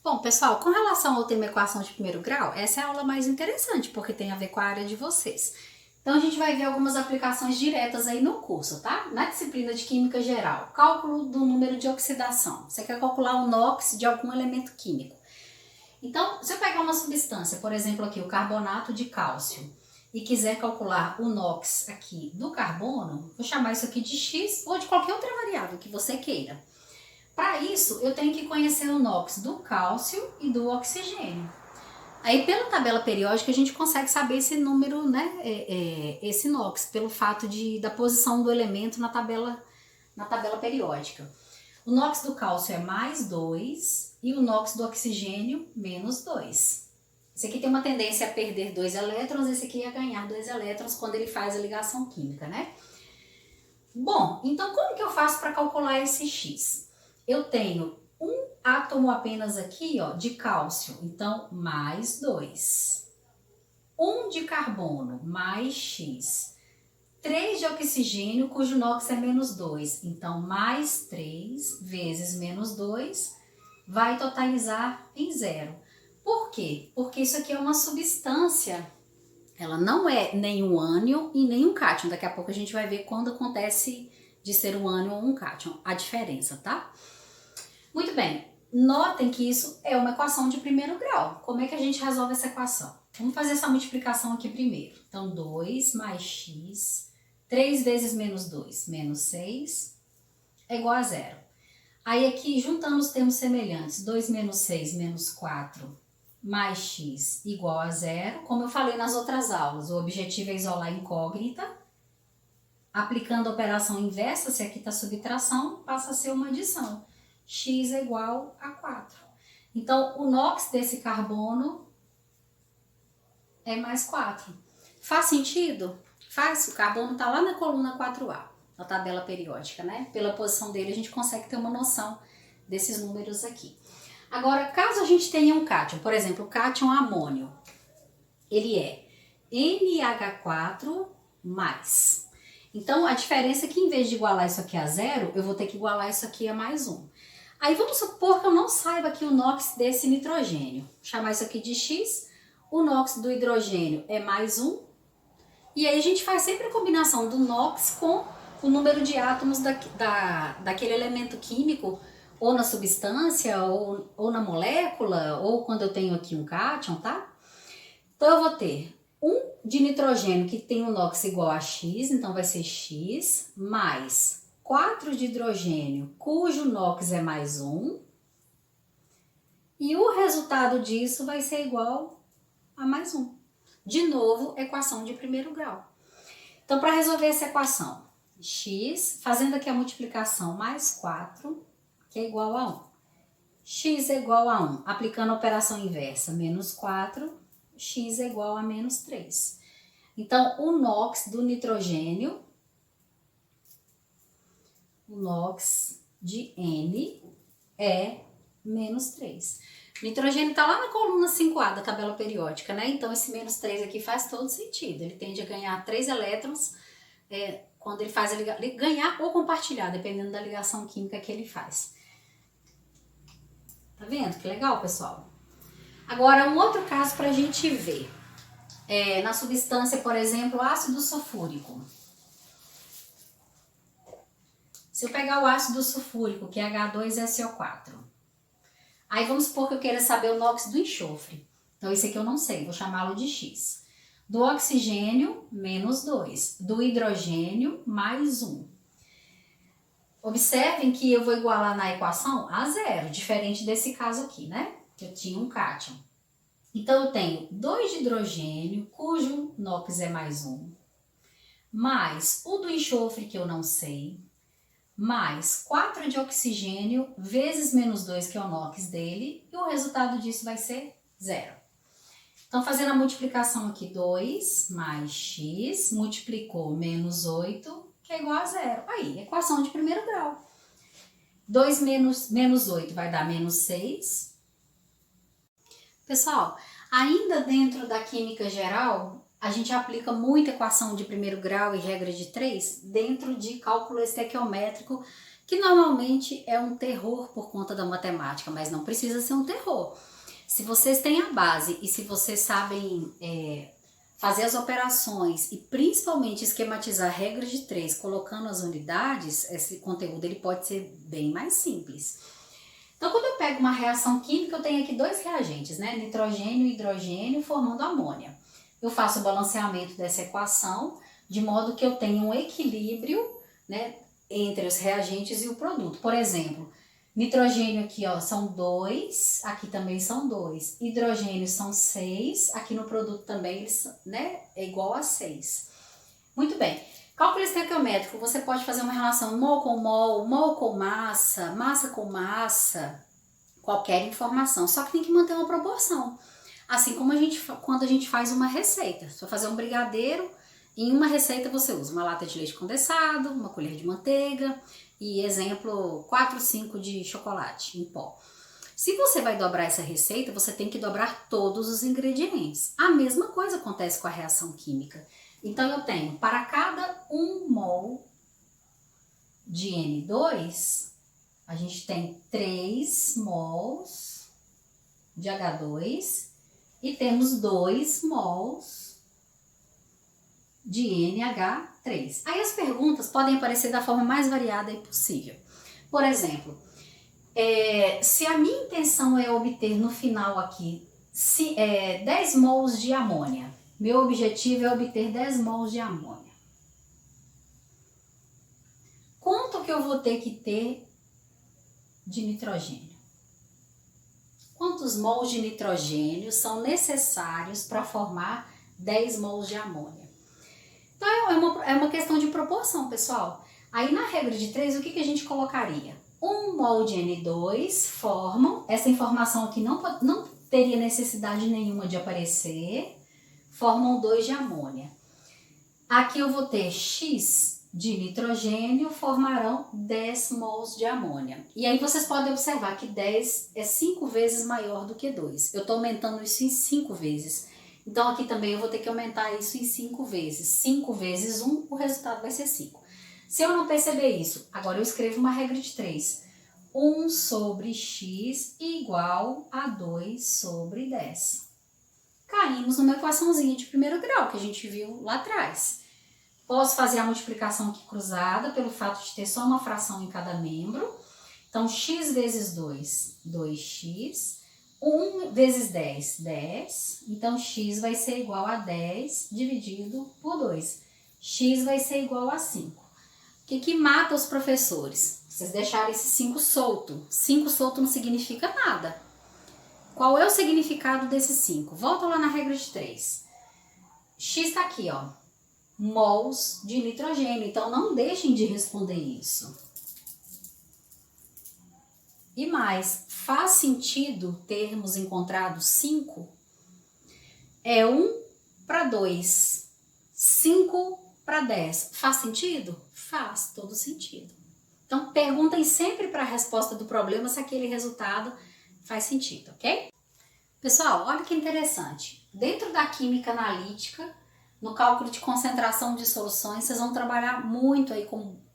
Bom, pessoal, com relação ao tema equação de primeiro grau, essa é a aula mais interessante, porque tem a ver com a área de vocês. Então, a gente vai ver algumas aplicações diretas aí no curso, tá? Na disciplina de Química Geral, cálculo do número de oxidação. Você quer calcular o NOx de algum elemento químico. Então, se eu pegar uma substância, por exemplo aqui, o carbonato de cálcio, e quiser calcular o NOx aqui do carbono, vou chamar isso aqui de X ou de qualquer outra variável que você queira. Para isso, eu tenho que conhecer o NOx do cálcio e do oxigênio. Aí, pela tabela periódica, a gente consegue saber esse número, né? Esse NOx, pelo fato da posição do elemento na tabela periódica. O NOx do cálcio é mais 2 e o NOx do oxigênio menos 2. Esse aqui tem uma tendência a perder 2 elétrons, esse aqui a ganhar 2 elétrons quando ele faz a ligação química, né? Bom, então como que eu faço para calcular esse X? Eu tenho um átomo apenas aqui, ó, de cálcio, então mais 2. 1 de carbono, mais X. 3 de oxigênio, cujo NOx é menos 2, então mais 3 vezes menos 2 vai totalizar em 0. Por quê? Porque isso aqui é uma substância, ela não é nem um ânion e nem um cátion. Daqui a pouco a gente vai ver quando acontece de ser um ânion ou um cátion, a diferença, tá? Muito bem, notem que isso é uma equação de primeiro grau. Como é que a gente resolve essa equação? Vamos fazer essa multiplicação aqui primeiro. Então, 2 mais x, 3 vezes menos 2, menos 6, é igual a 0. Aí aqui, juntando os termos semelhantes, 2 menos 6 menos 4 mais x igual a 0. Como eu falei nas outras aulas, o objetivo é isolar a incógnita. Aplicando a operação inversa, se aqui está subtração, passa a ser uma adição. X é igual a 4. Então, o NOx desse carbono é mais 4. Faz sentido? Faz. O carbono está lá na coluna 4A, na tabela periódica, né? Pela posição dele, a gente consegue ter uma noção desses números aqui. Agora, caso a gente tenha um cátion, por exemplo, o cátion amônio, ele é NH4+. Então, a diferença é que em vez de igualar isso aqui a 0, eu vou ter que igualar isso aqui a mais 1. Aí vamos supor que eu não saiba aqui o NOx desse nitrogênio. Vou chamar isso aqui de X. O NOx do hidrogênio é mais 1. E aí a gente faz sempre a combinação do NOx com o número de átomos daquele elemento químico, ou na substância, ou na molécula, ou quando eu tenho aqui um cátion, tá? Então eu vou ter 1 de nitrogênio que tem um NOx igual a X, então vai ser X, mais 4 de hidrogênio, cujo NOx é mais 1, e o resultado disso vai ser igual a mais 1. De novo, equação de primeiro grau. Então, para resolver essa equação, x, fazendo aqui a multiplicação, mais 4, que é igual a 1. X é igual a 1, aplicando a operação inversa, menos 4, x é igual a menos 3. Então, o NOx do nitrogênio, o NOx de N é menos 3. O nitrogênio está lá na coluna 5A da tabela periódica, né? Então, esse menos 3 aqui faz todo sentido. Ele tende a ganhar 3 elétrons quando ele faz ganhar ou compartilhar, dependendo da ligação química que ele faz. Tá vendo? Que legal, pessoal? Agora, um outro caso para a gente ver. Na substância, por exemplo, ácido sulfúrico. Se eu pegar o ácido sulfúrico, que é H2SO4, aí vamos supor que eu queira saber o NOx do enxofre. Então, esse aqui eu não sei, vou chamá-lo de X. Do oxigênio, menos 2. Do hidrogênio, mais 1. Observem que eu vou igualar na equação a 0, diferente desse caso aqui, né? Que eu tinha um cátion. Então, eu tenho 2 de hidrogênio, cujo NOx é mais 1, mais o do enxofre, que eu não sei, mais 4 de oxigênio, vezes menos 2, que é o NOx dele, e o resultado disso vai ser 0. Então, fazendo a multiplicação aqui, 2 mais x, multiplicou menos 8, que é igual a 0. Aí, equação de primeiro grau. 2 menos 8 vai dar menos 6. Pessoal, ainda dentro da química geral, a gente aplica muita equação de primeiro grau e regra de 3 dentro de cálculo estequiométrico que normalmente é um terror por conta da matemática, mas não precisa ser um terror. Se vocês têm a base e se vocês sabem fazer as operações e principalmente esquematizar regras de 3, colocando as unidades, esse conteúdo ele pode ser bem mais simples. Então, quando eu pego uma reação química, eu tenho aqui 2 reagentes, né? Nitrogênio e hidrogênio formando amônia. Eu faço o balanceamento dessa equação de modo que eu tenha um equilíbrio, né, entre os reagentes e o produto. Por exemplo, nitrogênio aqui, ó, são 2, aqui também são 2. Hidrogênio são 6, aqui no produto também, né, é igual a 6. Muito bem. Cálculo estequiométrico, você pode fazer uma relação mol com massa, massa com massa, qualquer informação, só que tem que manter uma proporção. Assim como quando a gente faz uma receita. Se for fazer um brigadeiro, em uma receita você usa uma lata de leite condensado, uma colher de manteiga e, exemplo, 4, 5 de chocolate em pó. Se você vai dobrar essa receita, você tem que dobrar todos os ingredientes. A mesma coisa acontece com a reação química. Então, eu tenho, para cada 1 mol de N2, a gente tem 3 mols de H2 e temos 2 mols de NH3. Aí as perguntas podem aparecer da forma mais variada possível. Por exemplo, se a minha intenção é obter no final aqui 10 mols de amônia, meu objetivo é obter 10 mols de amônia. Quanto que eu vou ter que ter de nitrogênio? Quantos mols de nitrogênio são necessários para formar 10 mols de amônia? Então é uma questão de proporção, pessoal. Aí na regra de 3, o que a gente colocaria? 1 mol de N2 formam, essa informação aqui não teria necessidade nenhuma de aparecer, formam 2 de amônia. Aqui eu vou ter X de nitrogênio, formarão 10 mols de amônia. E aí vocês podem observar que 10 é 5 vezes maior do que 2. Eu estou aumentando isso em 5 vezes. Então aqui também eu vou ter que aumentar isso em 5 vezes. 5 vezes 1, o resultado vai ser 5. Se eu não perceber isso, agora eu escrevo uma regra de 3. 1 sobre x igual a 2 sobre 10. Caímos numa equaçãozinha de primeiro grau que a gente viu lá atrás. Posso fazer a multiplicação aqui cruzada pelo fato de ter só uma fração em cada membro. Então, x vezes 2, 2x. 1 vezes 10, 10. Então, x vai ser igual a 10 dividido por 2. X vai ser igual a 5. O que mata os professores? Vocês deixaram esse 5 solto. 5 solto não significa nada. Qual é o significado desse 5? Volta lá na regra de 3. X está aqui, ó. Mols de nitrogênio. Então, não deixem de responder isso. E mais, faz sentido termos encontrado 5? É 1 para 2. 5 para 10. Faz sentido? Faz todo sentido. Então, perguntem sempre para a resposta do problema se aquele resultado faz sentido, ok? Pessoal, olha que interessante. Dentro da química analítica, no cálculo de concentração de soluções, vocês vão trabalhar muito aí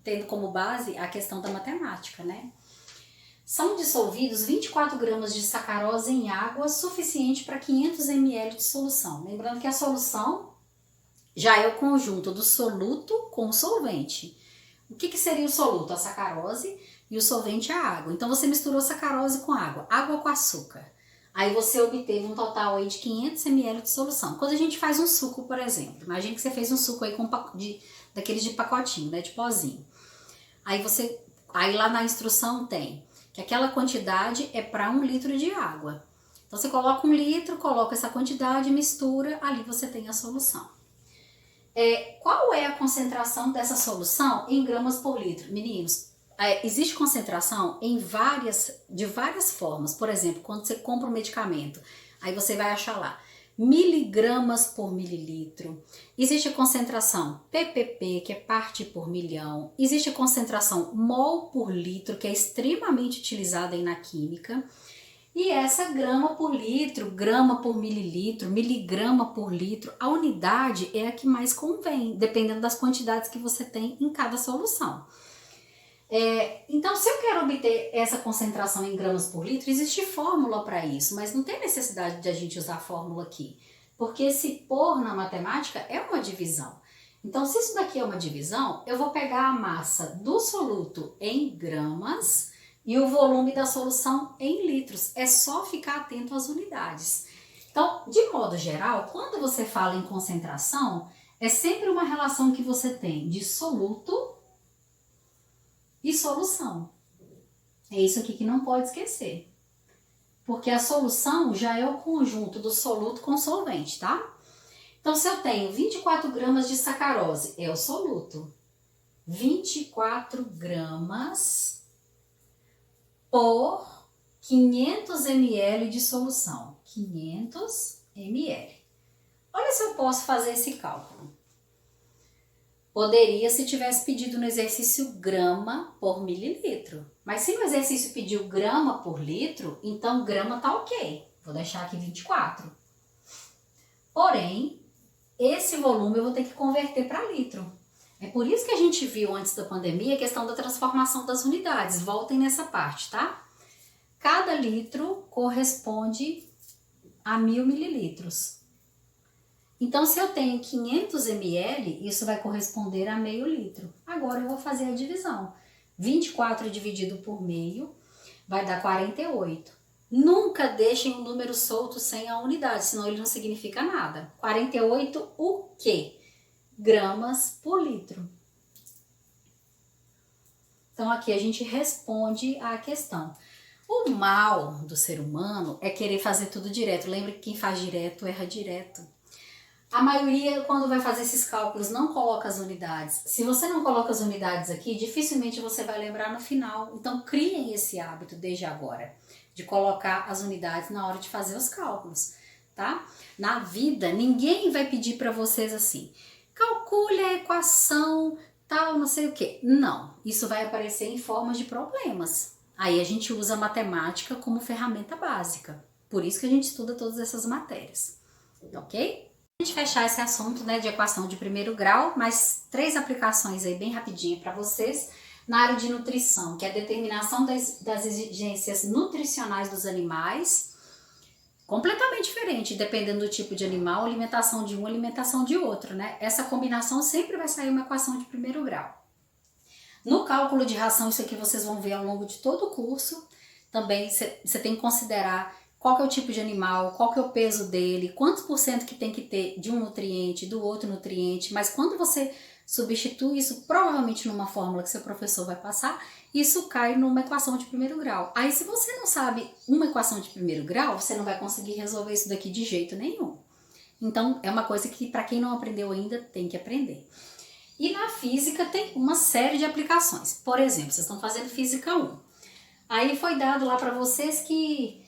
tendo como base a questão da matemática, né? São dissolvidos 24 gramas de sacarose em água, suficiente para 500 ml de solução. Lembrando que a solução já é o conjunto do soluto com o solvente. O que seria o soluto? A sacarose e o solvente a água. Então você misturou sacarose com água com açúcar. Aí você obteve um total aí de 500 ml de solução. Quando a gente faz um suco, por exemplo, imagine que você fez um suco aí daqueles de pacotinho, né, de pozinho. Aí lá na instrução tem que aquela quantidade é para 1 litro de água. Então você coloca 1 litro, coloca essa quantidade, mistura, ali você tem a solução. Qual é a concentração dessa solução em gramas por litro? Meninos, existe concentração de várias formas. Por exemplo, quando você compra um medicamento, aí você vai achar lá miligramas por mililitro. Existe a concentração ppp, que é parte por milhão. Existe a concentração mol por litro, que é extremamente utilizada aí na química. E essa grama por litro, grama por mililitro, miligrama por litro, a unidade é a que mais convém, dependendo das quantidades que você tem em cada solução. Então, se eu quero obter essa concentração em gramas por litro, existe fórmula para isso, mas não tem necessidade de a gente usar a fórmula aqui, porque se pôr na matemática é uma divisão. Então, se isso daqui é uma divisão, eu vou pegar a massa do soluto em gramas e o volume da solução em litros. É só ficar atento às unidades. Então, de modo geral, quando você fala em concentração, é sempre uma relação que você tem de soluto e solução. É isso aqui que não pode esquecer. Porque a solução já é o conjunto do soluto com solvente, tá? Então, se eu tenho 24 gramas de sacarose, é o soluto. 24 gramas por 500 ml de solução. 500 ml. Olha se eu posso fazer esse cálculo. Poderia se tivesse pedido no exercício grama por mililitro. Mas se no exercício pediu grama por litro, então grama tá ok. Vou deixar aqui 24. Porém, esse volume eu vou ter que converter para litro. É por isso que a gente viu antes da pandemia a questão da transformação das unidades. Voltem nessa parte, tá? Cada litro corresponde a 1000 mililitros. Então, se eu tenho 500 ml, isso vai corresponder a meio litro. Agora eu vou fazer a divisão. 24 dividido por meio vai dar 48. Nunca deixem um número solto sem a unidade, senão ele não significa nada. 48 o quê? Gramas por litro. Então, aqui a gente responde à questão. O mal do ser humano é querer fazer tudo direto. Lembra que quem faz direto erra direto. A maioria, quando vai fazer esses cálculos, não coloca as unidades. Se você não coloca as unidades aqui, dificilmente você vai lembrar no final. Então, criem esse hábito desde agora, de colocar as unidades na hora de fazer os cálculos, tá? Na vida, ninguém vai pedir para vocês assim, calcule a equação, tal, não sei o quê. Não, isso vai aparecer em forma de problemas. Aí a gente usa a matemática como ferramenta básica. Por isso que a gente estuda todas essas matérias, ok? A gente fechar esse assunto, né, de equação de primeiro grau, mais 3 aplicações aí bem rapidinho para vocês na área de nutrição, que é a determinação das exigências nutricionais dos animais, completamente diferente, dependendo do tipo de animal, alimentação de um, alimentação de outro, né? Essa combinação sempre vai sair uma equação de primeiro grau. No cálculo de ração, isso aqui vocês vão ver ao longo de todo o curso. Também você tem que considerar qual que é o tipo de animal, qual que é o peso dele, quantos por cento que tem que ter de um nutriente, do outro nutriente, mas quando você substitui isso provavelmente numa fórmula que seu professor vai passar, isso cai numa equação de primeiro grau. Aí se você não sabe uma equação de primeiro grau, você não vai conseguir resolver isso daqui de jeito nenhum. Então é uma coisa que para quem não aprendeu ainda tem que aprender. E na física tem uma série de aplicações. Por exemplo, vocês estão fazendo física 1. Aí foi dado lá para vocês que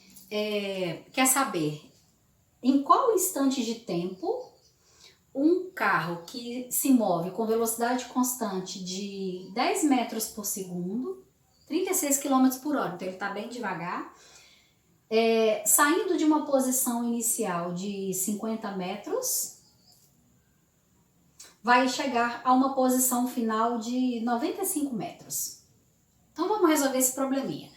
quer saber em qual instante de tempo um carro que se move com velocidade constante de 10 metros por segundo, 36 km por hora, então ele está bem devagar, saindo de uma posição inicial de 50 metros, vai chegar a uma posição final de 95 metros. Então vamos resolver esse probleminha.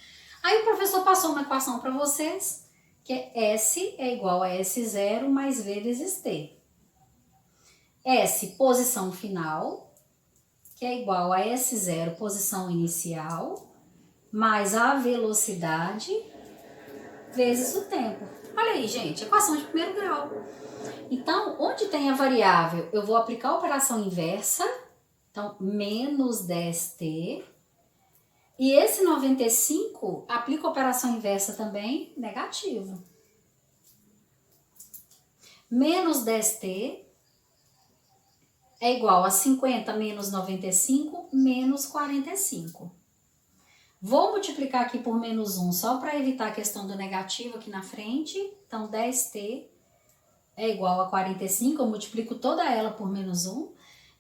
Aí o professor passou uma equação para vocês, que é S é igual a S0 mais V vezes T. S, posição final, que é igual a S0, posição inicial, mais a velocidade vezes o tempo. Olha aí, gente, equação de primeiro grau. Então, onde tem a variável, eu vou aplicar a operação inversa, então, menos 10t. E esse 95, aplica a operação inversa também, negativo. Menos 10t é igual a 50 menos 95 menos 45. Vou multiplicar aqui por menos 1 só para evitar a questão do negativo aqui na frente. Então, 10t é igual a 45, eu multiplico toda ela por menos 1.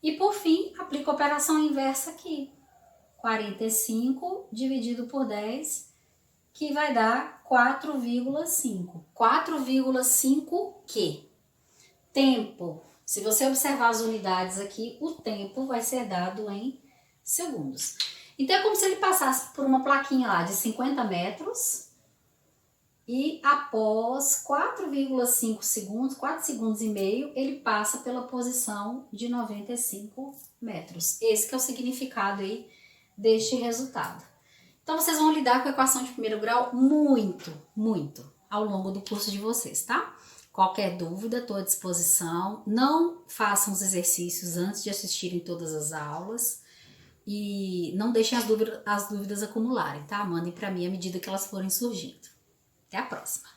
E por fim, aplico a operação inversa aqui. 45 dividido por 10, que vai dar 4,5. 4,5 quê? Tempo. Se você observar as unidades aqui, o tempo vai ser dado em segundos. Então é como se ele passasse por uma plaquinha lá de 50 metros e após 4,5 segundos, 4 segundos e meio, ele passa pela posição de 95 metros. Esse que é o significado aí deste resultado. Então vocês vão lidar com a equação de primeiro grau muito ao longo do curso de vocês, tá? Qualquer dúvida, estou à disposição. Não façam os exercícios antes de assistirem todas as aulas. E não deixem as dúvidas acumularem, tá? Mandem para mim à medida que elas forem surgindo. Até a próxima!